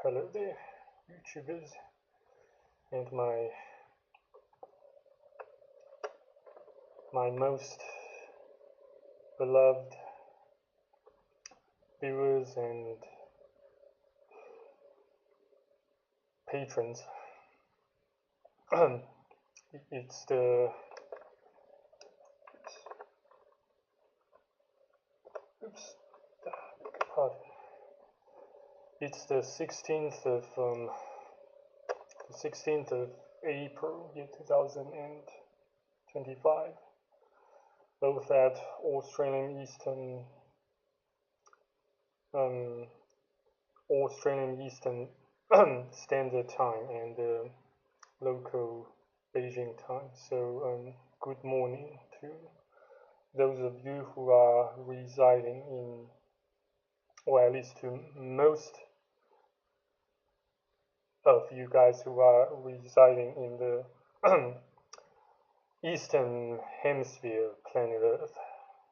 Hello there, YouTubers, and my most beloved viewers and patrons. It's the It's the 16th of April, year 2025. Both at Australian Eastern Standard Time and local Beijing time. So good morning to those of you who are residing in, or at least to most of you guys who are residing in the Eastern Hemisphere, planet Earth.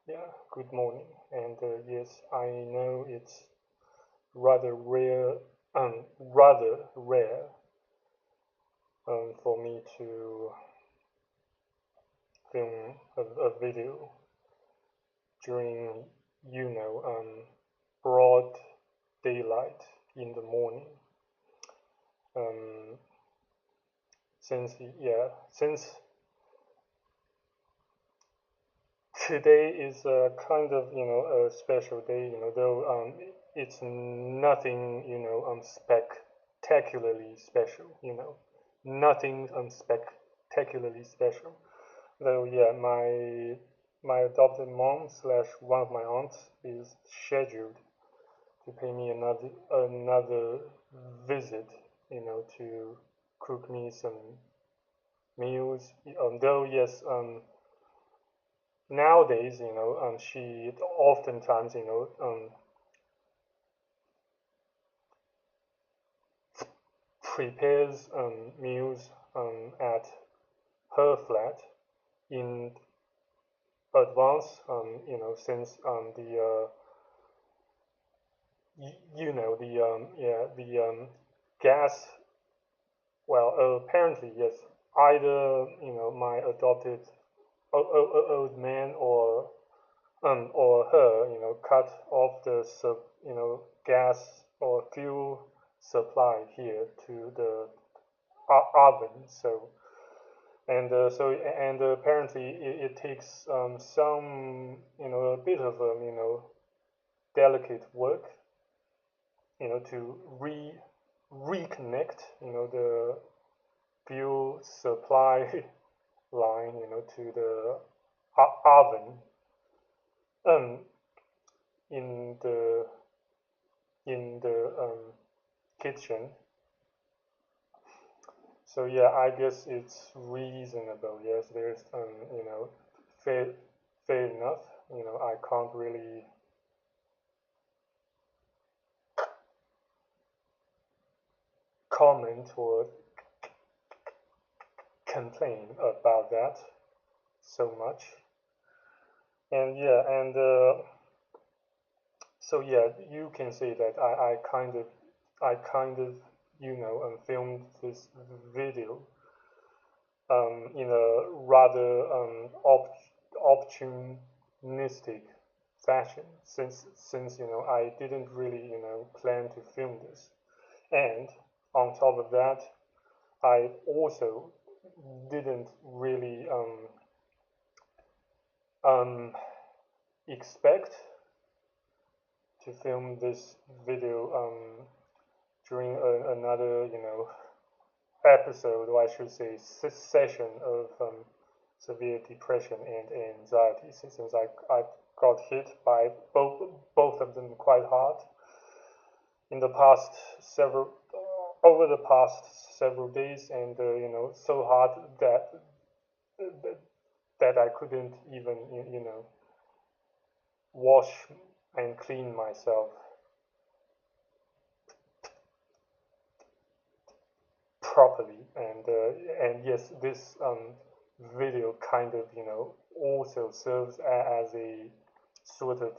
Yeah, good morning. And yes, I know it's rather rare for me to film a video during, broad daylight in the morning. Since today is a kind of a special day, though it's nothing spectacularly special, nothing spectacularly special. Though yeah, my adopted mom slash one of my aunts is scheduled to pay me another visit, to cook me some meals. Though yes, nowadays, she oftentimes, prepares meals at her flat in advance, since the gas. Well, apparently yes, either my adopted old man or her, cut off the gas or fuel supply here to the oven. So and apparently it takes some a bit of delicate work to reconnect the fuel supply line to the oven in the kitchen. So yeah, I guess it's reasonable. Yes, there's fair enough. I can't really comment or complain about that so much. And yeah, and so yeah, you can say that I kind of filmed this video in a rather opportunistic fashion, since I didn't really plan to film this, and on top of that, I also didn't really expect to film this video during another episode, or I should say session of severe depression and anxiety, since I got hit by both of them quite hard in the past several over the past several days, and so hard that I couldn't even wash and clean myself properly. And yes, this video kind of also serves as a sort of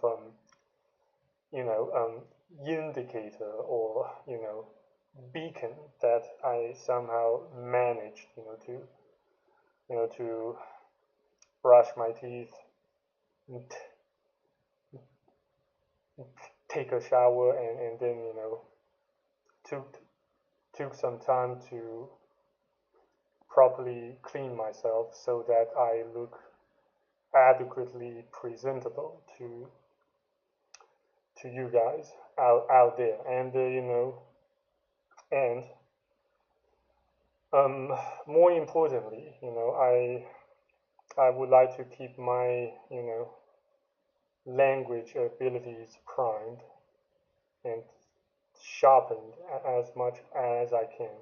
indicator, or beacon that I somehow managed, to brush my teeth, take a shower, and then took took some time to properly clean myself so that I look adequately presentable to you guys out there, and and more importantly, I would like to keep my language abilities primed and sharpened as much as I can.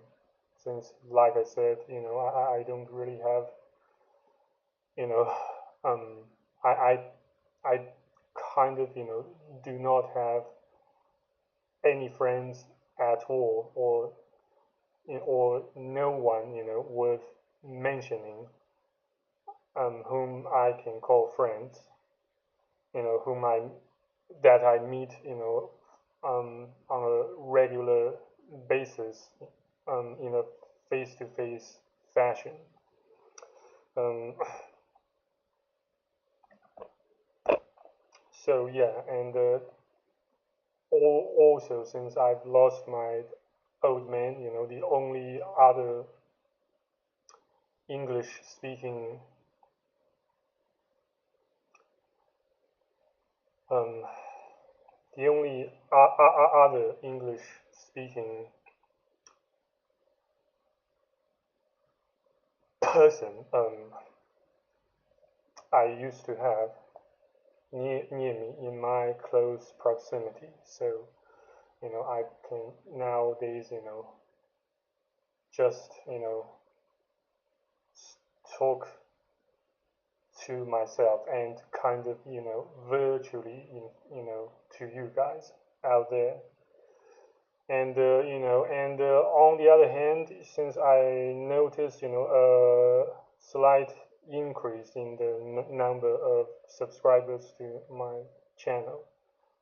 Since, like I said, I don't really have, you know, um, I, I, I kind of, do not have any friends at all, or no one, worth mentioning, whom I can call friends, whom that I meet, on a regular basis, in a face-to-face fashion. Um, so yeah, and also since I've lost my old man, the only other English-speaking um, the only other English-speaking person I used to have near me in my close proximity. So, I can nowadays, just, talk to myself and kind of, virtually, to you guys out there. And, on the other hand, since I noticed, a slight increase in the number of subscribers to my channel,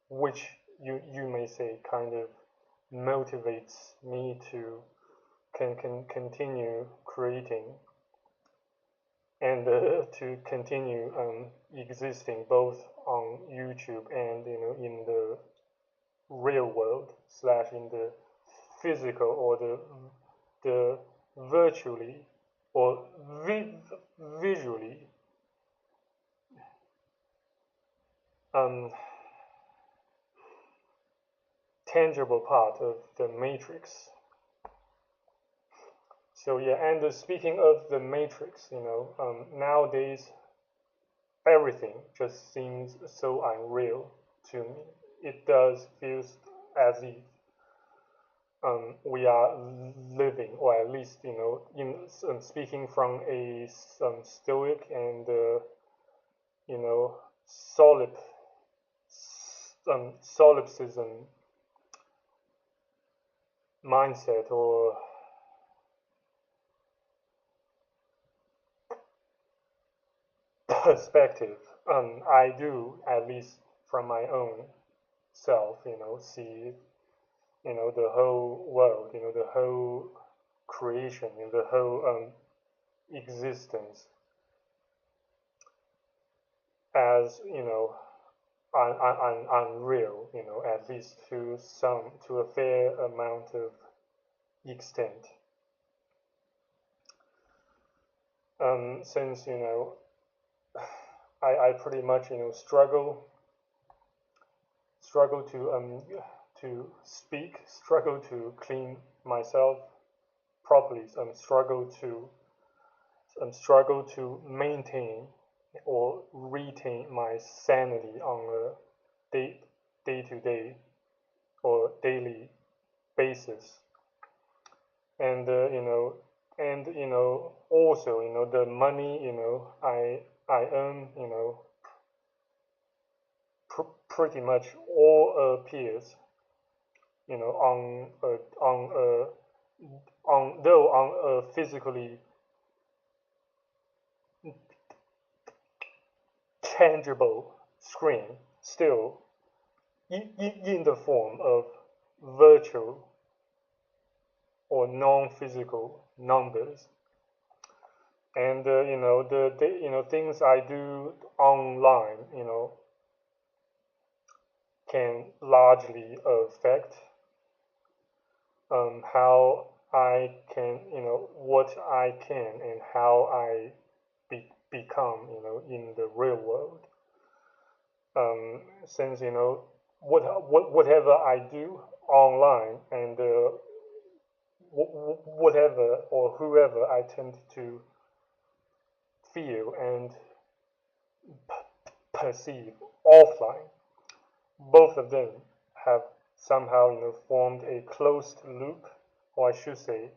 which you may say kind of motivates me to can continue creating and to continue existing both on YouTube and in the real world slash in the physical or the virtually or visually um, tangible part of the matrix. So yeah, and speaking of the matrix, nowadays everything just seems so unreal to me. It does feel as if we are living, or at least speaking from a stoic and solid solipsism mindset or perspective. I do, at least from my own self, see, the whole world, the whole creation, the whole existence as, unreal, at least to a fair amount of extent. Since, I pretty much, struggle to speak, struggle to clean myself properly, struggle to maintain or retain my sanity on a day to day or daily basis, and also the money I earn pretty much all appears on a physically tangible screen, still in the form of virtual or non-physical numbers. And things I do online, can largely affect how I can, what I can and how I become, in the real world. Since whatever I do online and whatever or whoever I tend to feel and perceive offline, both of them have somehow formed a closed loop, or I should say,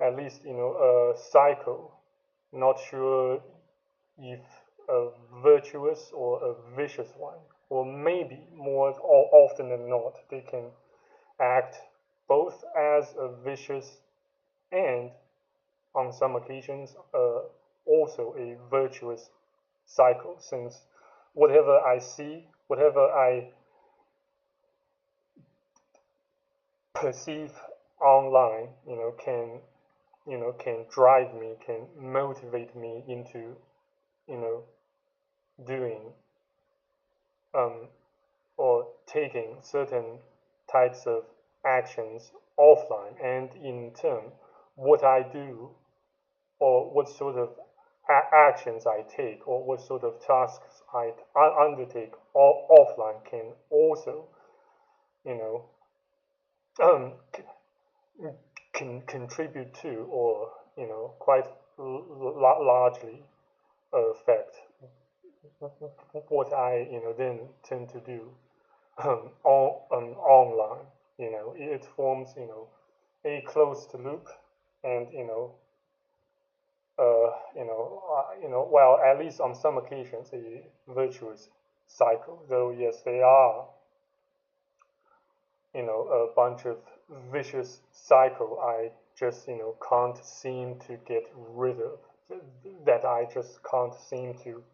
at least a cycle. Not sure if a virtuous or a vicious one, or maybe more often than not, they can act both as a vicious and, on some occasions, also a virtuous cycle. Since whatever I see, whatever I perceive online, can drive me, can motivate me into, doing or taking certain types of actions offline, and in turn, what I do or what sort of actions I take or what sort of tasks I undertake offline can also, you know, can contribute to or quite largely affect what I then tend to do online. It forms a closed loop, and well, at least on some occasions, a virtuous cycle. Though yes, they are a bunch of vicious cycle I just can't seem to get rid of. That I just can't seem to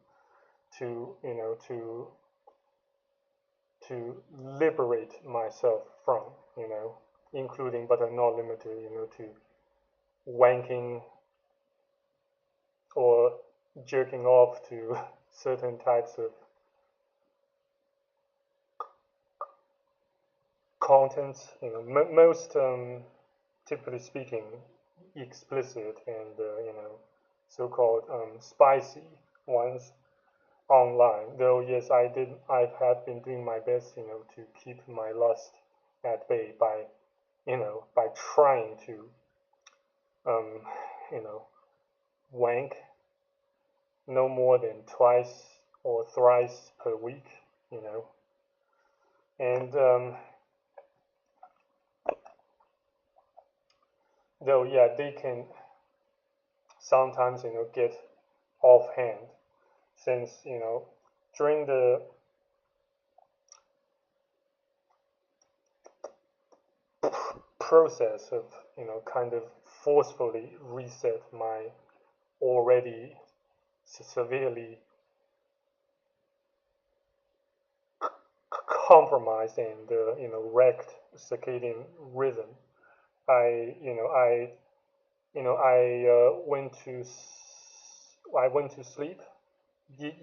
to liberate myself from, including but are not limited, to wanking or jerking off to certain types of contents, most typically speaking, explicit and so-called spicy ones online. Though yes, I have been doing my best, to keep my lust at bay by, by trying to, you know, wank no more than twice or thrice per week, and though yeah, they can sometimes get off hand, since during the process of kind of forcefully reset my already severely compromised and wrecked circadian rhythm. I went to sleep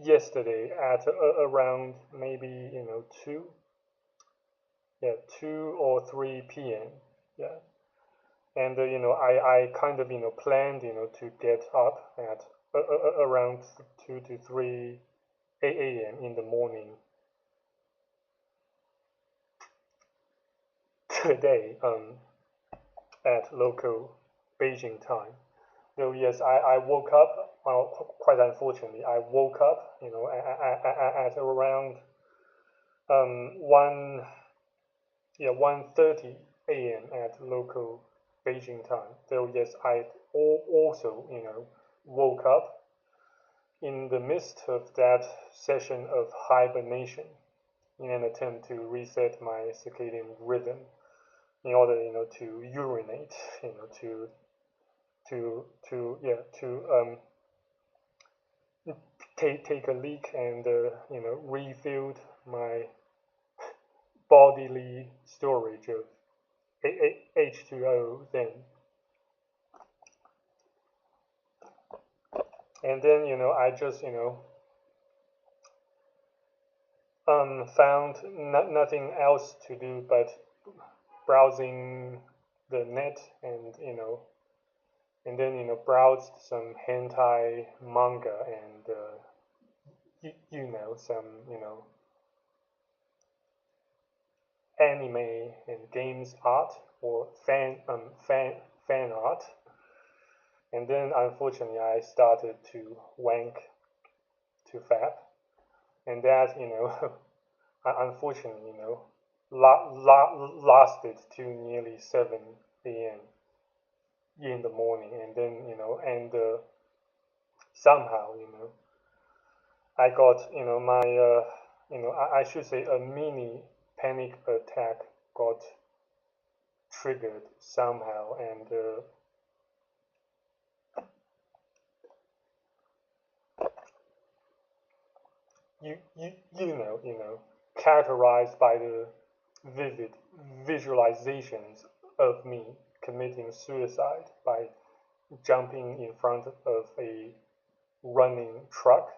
yesterday at around maybe 2 or 3 p.m. Yeah, and I kind of planned to get up at around 2 to 3 a.m. in the morning today, at local Beijing time. Though yes, I woke up. Well, quite unfortunately, I woke up at around 1:30 a.m. at local Beijing time. Though yes, I also woke up in the midst of that session of hibernation in an attempt to reset my circadian rhythm in order to urinate, to take a leak and refill my bodily storage of H2O then. And then I just found nothing else to do but browsing the net, and then browsed some hentai manga, and some anime and games art, or fan art. And then unfortunately I started to wank too fast, and that unfortunately lasted to nearly 7 a.m. in the morning. And then and somehow I got my I should say a mini panic attack got triggered somehow. And characterized by the vivid visualizations of me committing suicide by jumping in front of a running truck,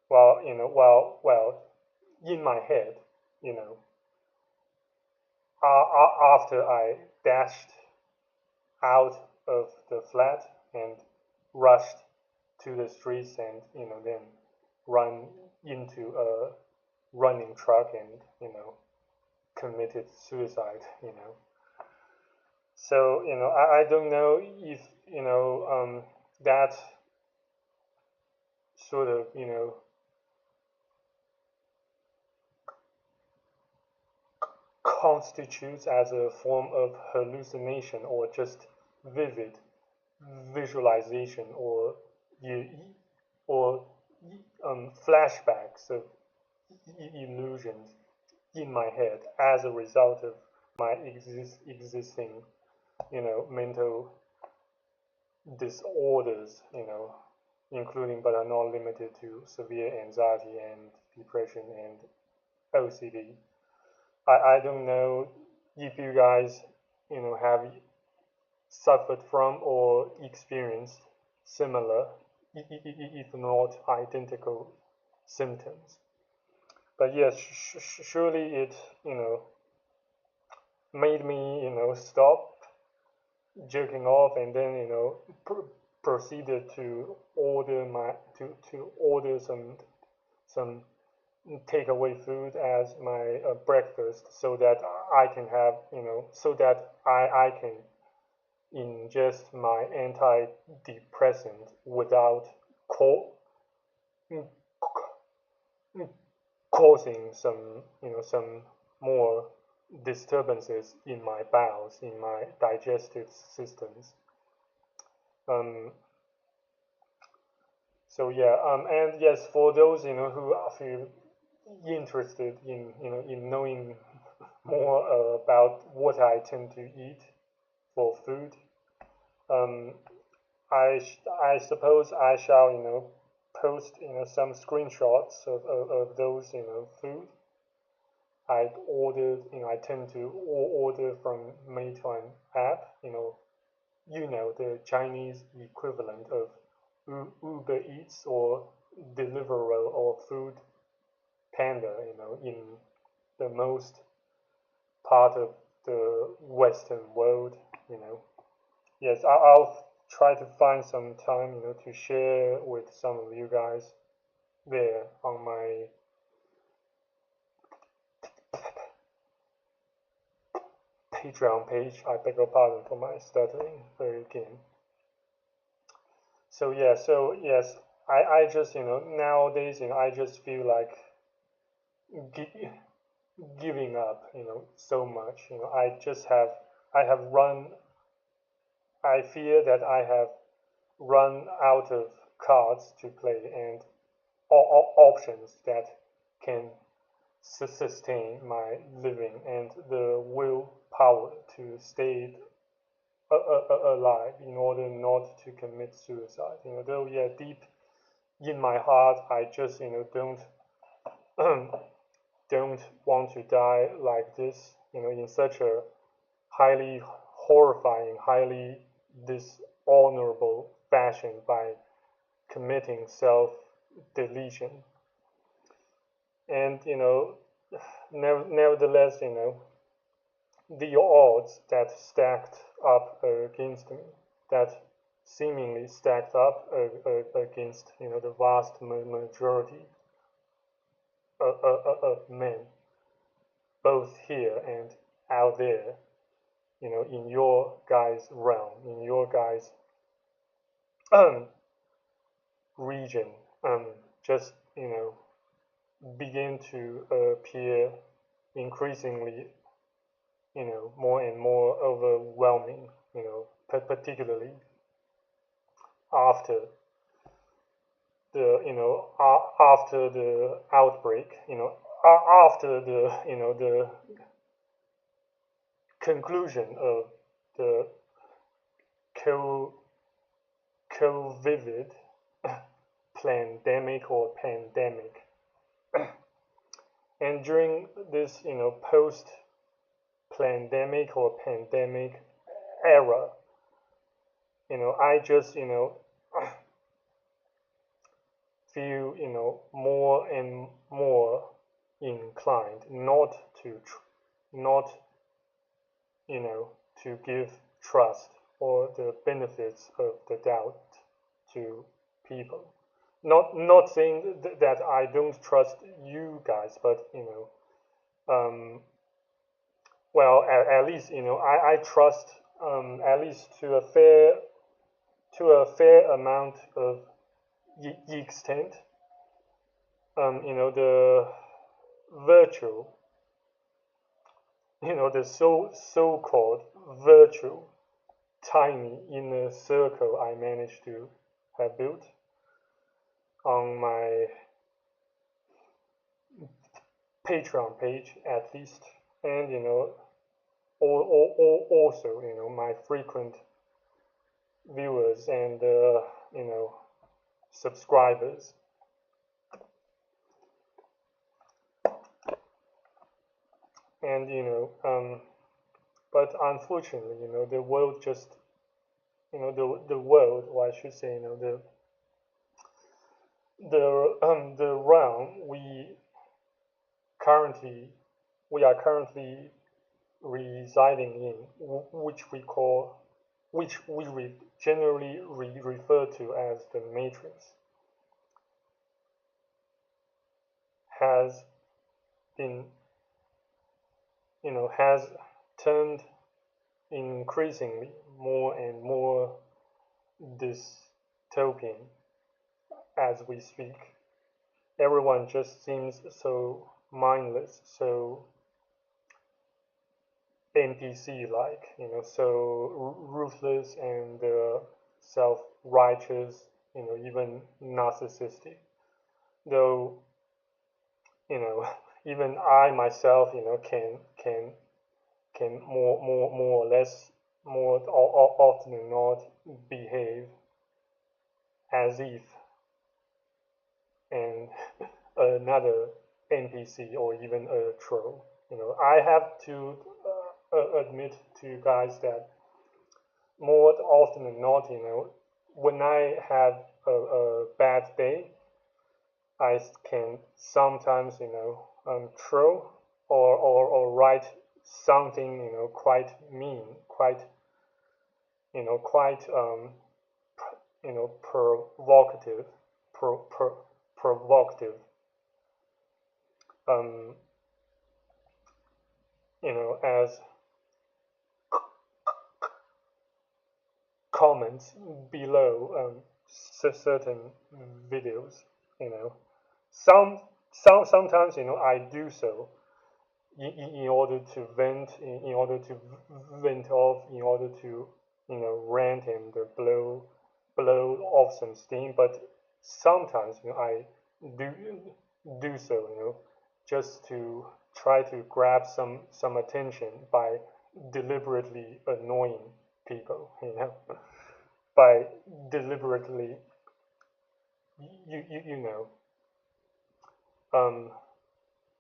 while in my head, you know after I dashed out of the flat and rushed to the streets, and then run into a running truck, and committed suicide. So I don't know if that sort of constitutes as a form of hallucination, or just vivid visualization, or you or flashbacks of illusions in my head as a result of my existing mental disorders, including but are not limited to severe anxiety and depression and OCD. I don't know if you guys have suffered from or experienced similar, if not identical, symptoms. But yes, surely it made me stop jerking off, and then proceeded to order some takeaway food as my breakfast, so that I can have so that I can ingest my antidepressant without co- causing some more disturbances in my bowels, in my digestive systems. Um, so yeah, and yes, for those who feel interested in in knowing more about what I tend to eat for food, um, I suppose I shall post some screenshots of those food I ordered. I tend to order from Meituan app. The Chinese equivalent of Uber Eats or Deliveroo or Food Panda. In the most part of the Western world. Yes, I'll try to find some time, to share with some of you guys there on my Patreon page. I beg your pardon for my stuttering again. So yeah, so yes, I just nowadays I just feel like gi- giving up, so much. I have run. I fear that I have run out of cards to play, and options that can sustain my living, and the willpower to stay alive in order not to commit suicide. Though yeah, deep in my heart, I just don't don't want to die like this. In such a highly horrifying, highly dishonorable fashion by committing self-deletion. And nevertheless, the odds that stacked up against me, that seemingly stacked up against the vast majority of men, both here and out there, in your guys' realm, in your guys' region, just begin to appear increasingly, more and more overwhelming, particularly after after the outbreak, after the conclusion of the COVID pandemic or pandemic. And during this, post-pandemic or pandemic era, I just, feel, more and more inclined not to give trust or the benefits of the doubt to people. Not saying that I don't trust you guys, but well, at least I trust at least to a fair amount of extent. The virtual, the so-called virtual tiny inner circle I managed to have built on my Patreon page at least, and also my frequent viewers and subscribers. And but unfortunately, the world just the world, or I should say, the realm we are currently residing in, which we generally refer to as the Matrix, has been has turned increasingly more and more dystopian as we speak. Everyone just seems so mindless, so NPC-like, so ruthless and self-righteous, even narcissistic. Though, even I myself, can more or less, more often than not, behave as if and another NPC or even a troll. I have to admit to you guys that more often than not, when I have a bad day, I can sometimes, troll or write something, quite mean, quite, provocative, provocative, as comments below certain videos. Sometimes I do so in order to vent, in order to vent off, in order to rant and blow off some steam. But sometimes I do so just to try to grab some attention by deliberately annoying people, by deliberately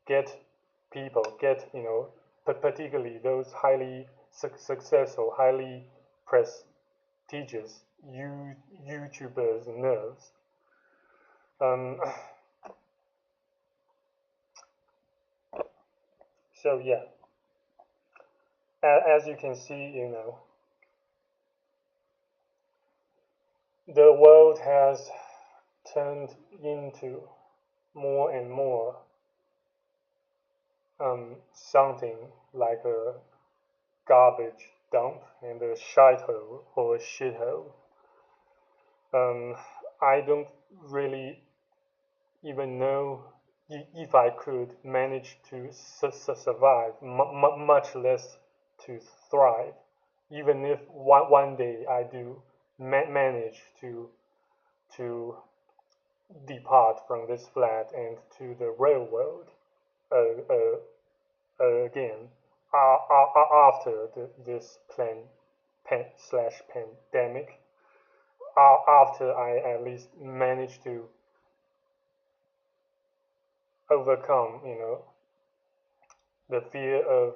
get people, particularly those highly successful, highly prestigious YouTubers nerves, Um, so yeah, as you can see, the world has turned into more and more something like a garbage dump and a shithole or a shithole. Um, I don't really even know if I could manage to survive, much less to thrive, even if one day I do manage to depart from this flat and to the real world again after this slash pandemic, after I at least manage to overcome, the fear of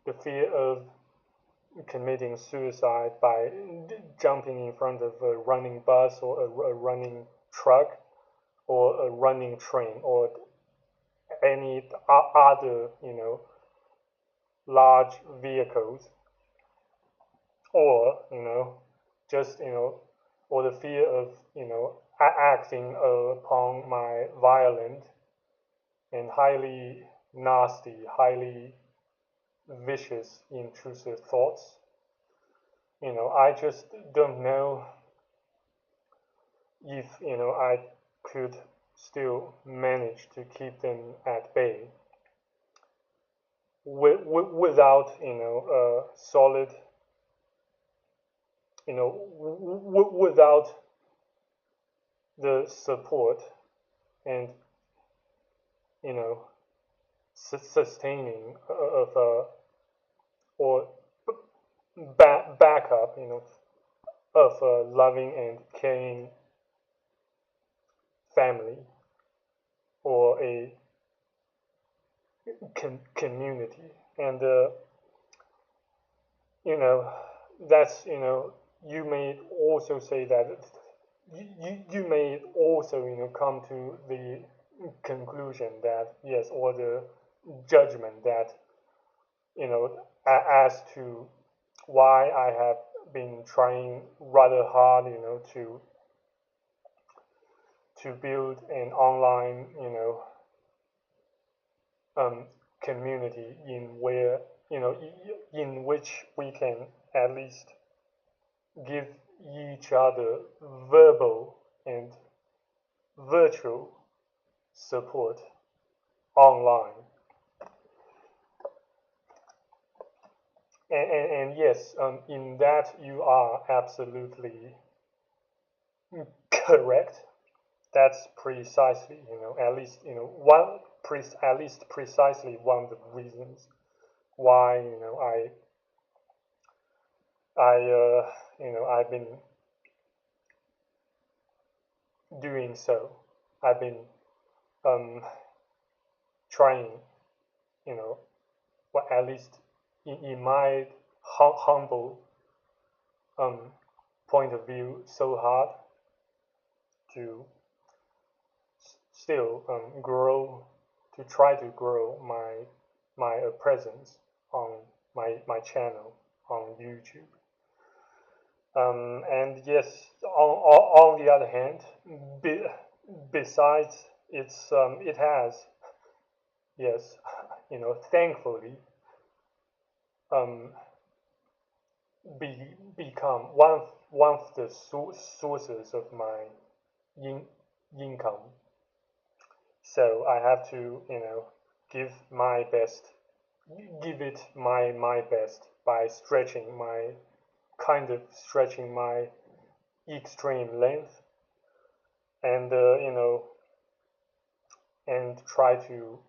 the fear of committing suicide by jumping in front of a running bus or a running truck or a running train or any other, large vehicles, or just or the fear of acting upon my violent and highly nasty, highly vicious, intrusive thoughts. I just don't know if I could still manage to keep them at bay without a solid, without the support and you know sustaining of or backup of a loving and caring family or a community. And you know that's you may also say that you may also come to the conclusion that yes, or the judgment that as to why I have been trying rather hard to build an online um, community in which we can at least give each other verbal and virtual support online. And yes, in that you are absolutely correct. That's precisely, at least, at least precisely one of the reasons why, I've been doing so. I've been um, trying, well, at least in my humble um, point of view, so hard to still grow, to try to grow my presence on my channel on YouTube. And yes, on the other hand, be, besides it has, yes, thankfully, um, become one of the sources of my in, income. So I have to, give my best, give it my best by stretching my extreme length, and and try to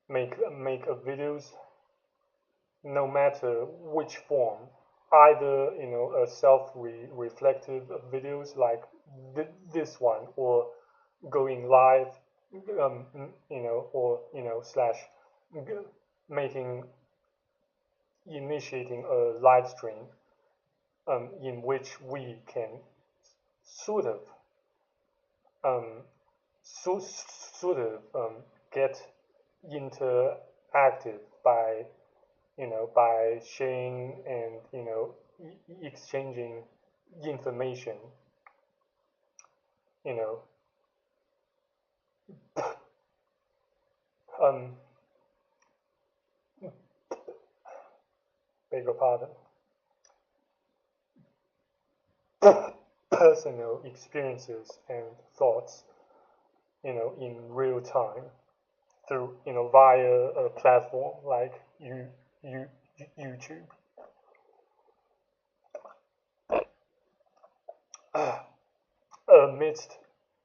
make a videos no matter which form, either a self-reflective videos like this one, or going live, or slash making initiating a live stream in which we can sort of sort of get interactive by by sharing and exchanging information, you know, um, beg your pardon, personal experiences and thoughts, in real time through, via a platform like YouTube. Amidst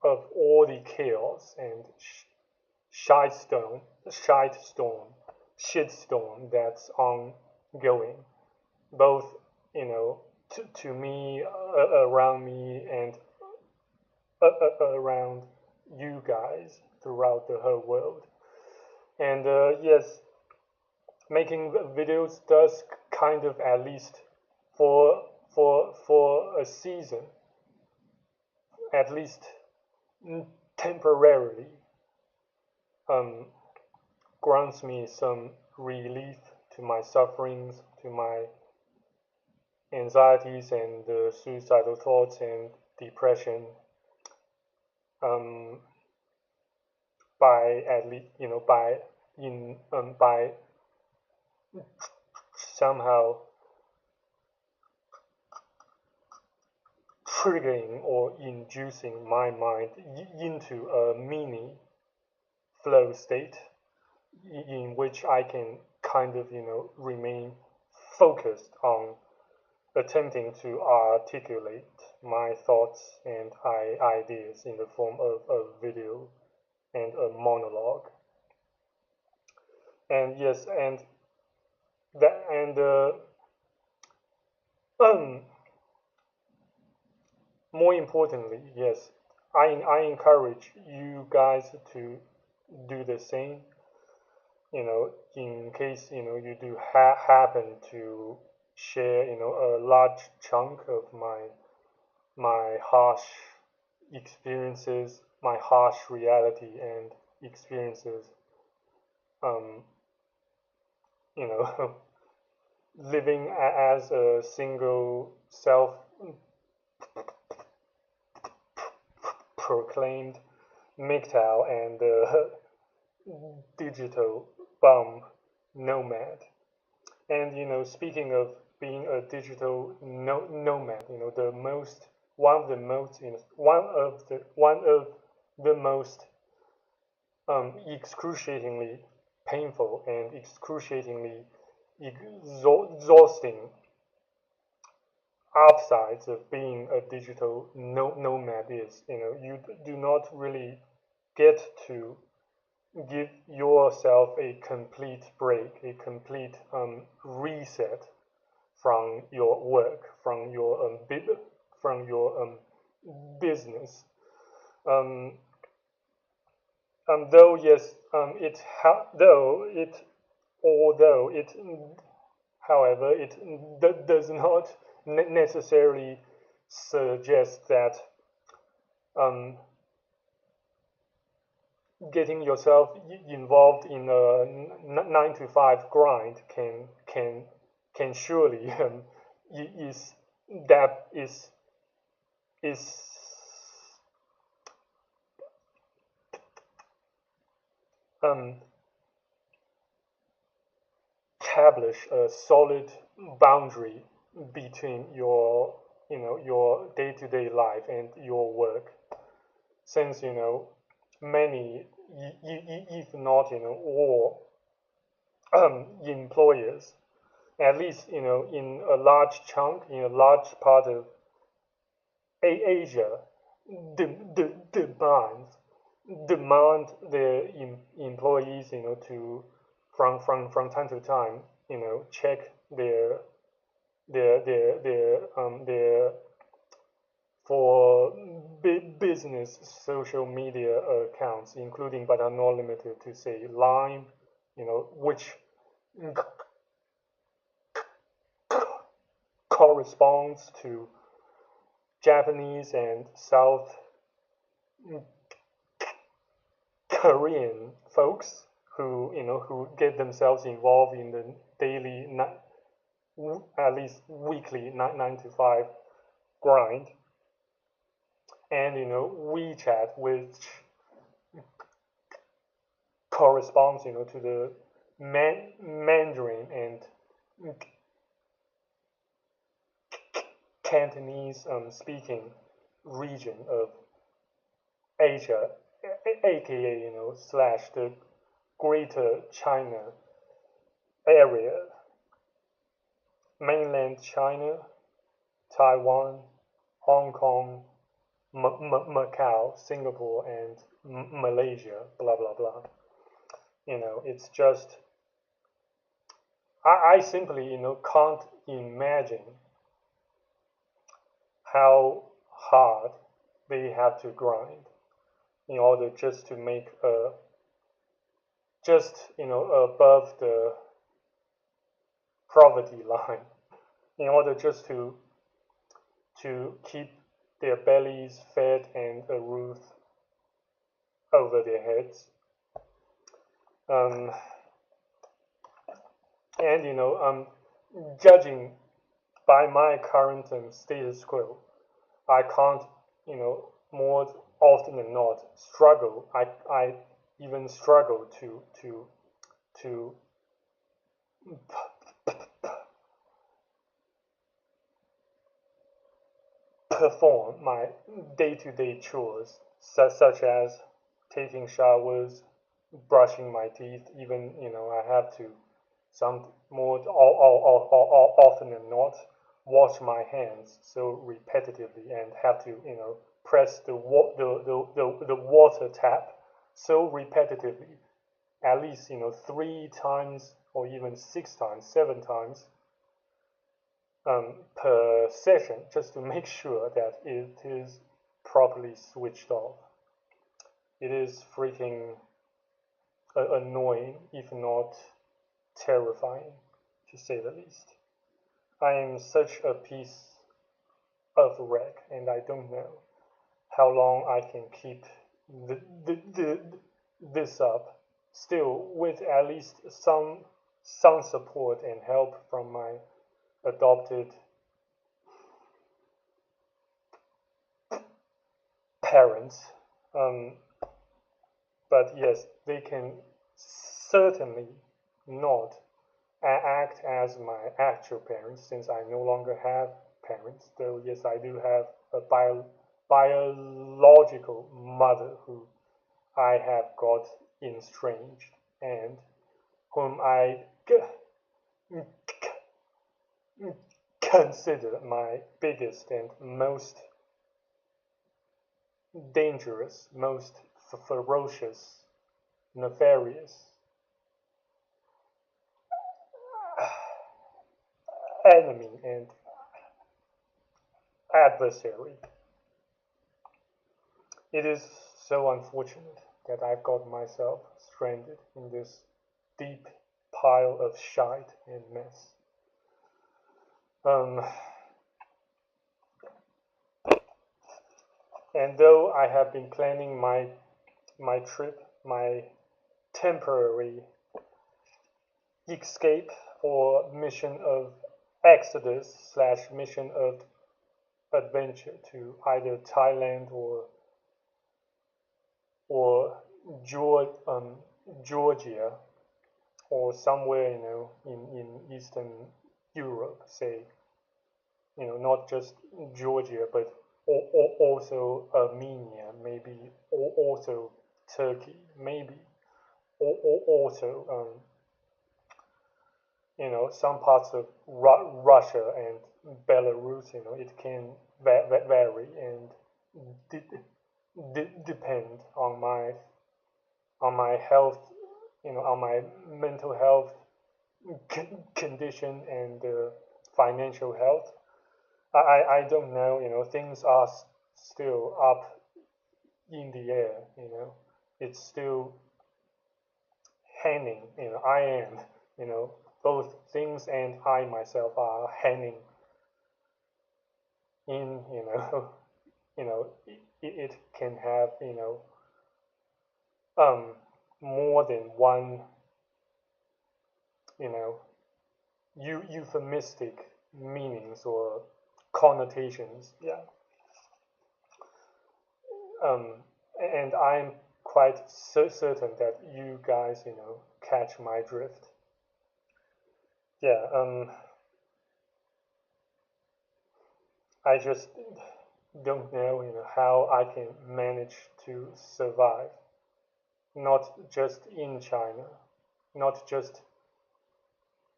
of all the chaos and shitstorm, shitstorm that's ongoing, both to me, around me, and around you guys throughout the whole world. And yes, making videos does kind of, at least for a season, at least temporarily, grants me some relief to my sufferings, to my anxieties and suicidal thoughts and depression, um, by at least by somehow triggering or inducing my mind into a mini flow state in which I can kind of remain focused on attempting to articulate my thoughts and ideas in the form of a video and a monologue. And yes, and that and more importantly, yes, I encourage you guys to do the same. In case you do happen to share a large chunk of my harsh experiences, my harsh reality and experiences, um, living as a single self-proclaimed MGTOW and digital bum nomad. And speaking of being a digital nomad, the most one of the most one of the most excruciatingly painful and excruciatingly exhausting upsides of being a digital nomad is, you do not really get to give yourself a complete break, a complete reset from your work, from your business. Um, though yes, although it, however, it does not necessarily suggest that um, getting yourself involved in a 9 to 5 grind can surely is that is establish a solid boundary between your day-to-day life and your work, since many, if not all employers, at least in a large chunk, in a large part of Asia, demand their employees to from time to time check their for business social media accounts, including but are not limited to, say, Line, which corresponds to Japanese and South Korean folks who get themselves involved in the daily, at least weekly 9 to 5 grind, and WeChat, which corresponds to the Mandarin and Cantonese speaking region of Asia, aka slash the Greater China area, mainland China, Taiwan, Hong Kong, Macau, Singapore, and Malaysia, blah blah blah. It's just I simply can't imagine how hard they have to grind in order just to make just above the poverty line, in order just to keep their bellies fed and a roof over their heads. And judging by my current status quo, I can't more often than not struggle. I even struggle to perform my day-to-day chores, such as taking showers, brushing my teeth. Even I have to some more often than not wash my hands so repetitively and have to press the water tap so repetitively, at least 3 times or even 6 times, 7 times per session, just to make sure that it is properly switched off. It is freaking annoying, if not terrifying, to say the least. I am such a piece of wreck, and I don't know how long I can keep this up. Still, with at least some support and help from my adopted parents. But yes, they can certainly not act as my actual parents, since I no longer have parents. Though yes, I do have a biological mother who I have got estranged and whom I consider my biggest and most dangerous, most ferocious, nefarious enemy and adversary. It is so unfortunate that I've got myself stranded in this deep pile of shite and mess. And though I have been planning my trip, my temporary escape or mission of exodus slash mission of adventure to either Thailand or Georgia or somewhere in Eastern Europe, say not just Georgia but also Armenia, maybe also Turkey, maybe also some parts of Russia and Belarus. It can vary and depend on my health, on my mental health condition and financial health. I don't know. Things are still up in the air. It's still hanging. I am. Both things and I myself are hanging in it can have, more than one, you know, euphemistic meanings or connotations. Yeah. And I'm quite certain that you guys, catch my drift. Yeah. I just don't know, how I can manage to survive. Not just in China, not just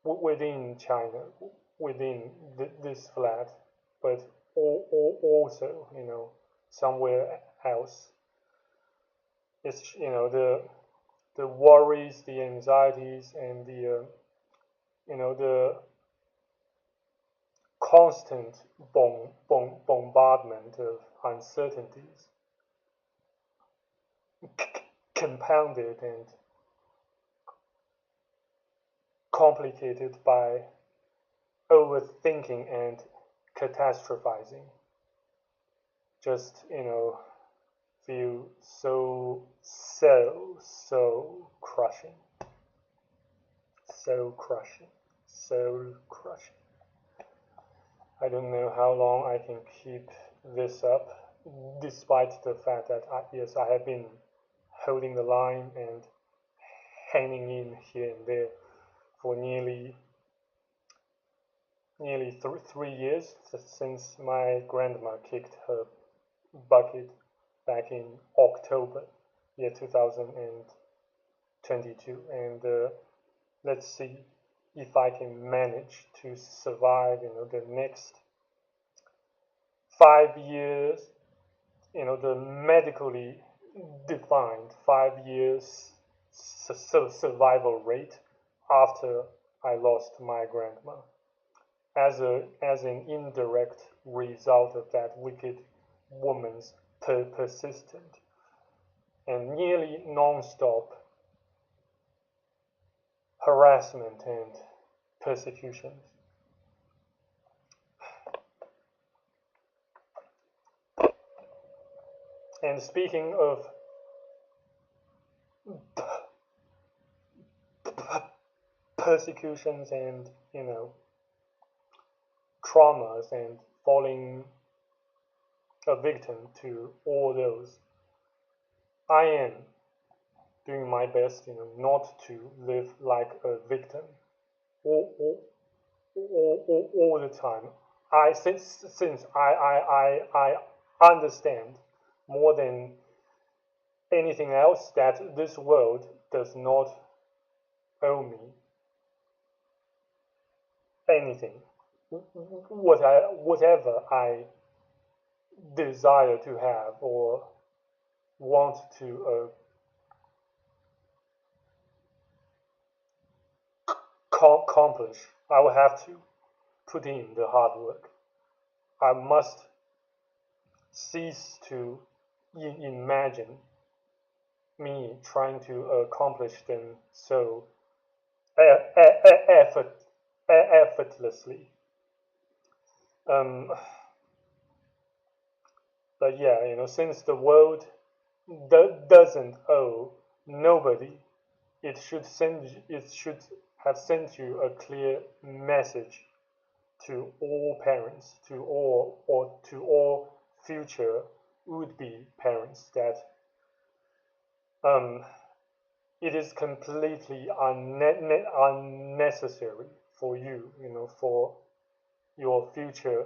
within China, within this flat, but also, somewhere else. It's, the worries, the anxieties, and the constant bombardment of uncertainties, compounded and complicated by overthinking and catastrophizing, just, feel so crushing, so crushing, so crushing. I don't know how long I can keep this up, despite the fact that yes, I have been holding the line and hanging in here and there for nearly 3 years since my grandma kicked her bucket back in October, year 2022, and let's see if I can manage to survive, the next 5 years, the medically defined 5 years survival rate after I lost my grandma, as an indirect result of that wicked woman's persistent and nearly non-stop harassment and persecutions. And speaking of persecutions and, traumas and falling a victim to all those, I am doing my best, not to live like a victim all the time. Since I understand more than anything else that this world does not owe me anything. Whatever I desire to have or want to accomplish, I will have to put in the hard work. I must cease to imagine me trying to accomplish them so effortlessly. But yeah, since the world doesn't owe nobody, it should have sent you a clear message to all parents, to all future would-be parents, that it is completely unnecessary for you, for your future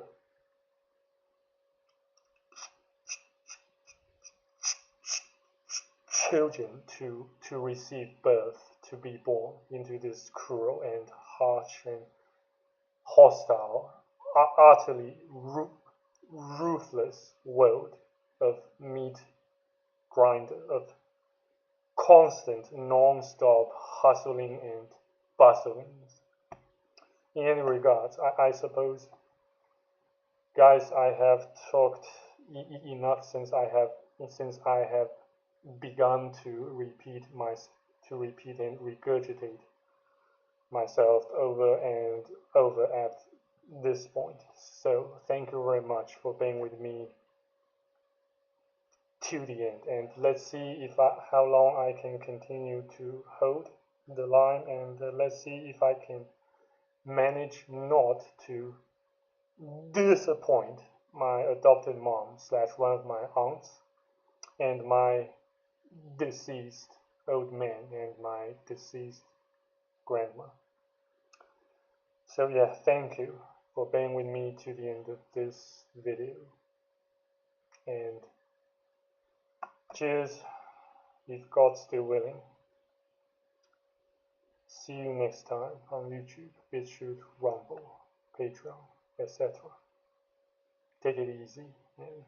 children to receive birth, to be born into this cruel and harsh and hostile, utterly ruthless world of meat grinder, of constant non-stop hustling and bustling. In any regards, I suppose, guys, I have talked enough since I have begun to repeat and regurgitate myself over and over at this point. So thank you very much for being with me to the end, and let's see if how long I can continue to hold the line, and let's see if I can manage not to disappoint my adopted mom slash one of my aunts and my deceased old man and my deceased grandma. So yeah, thank you for being with me to the end of this video, and cheers if God's still willing. See you next time on YouTube, BitChute, Rumble, Patreon, etc. Take it easy and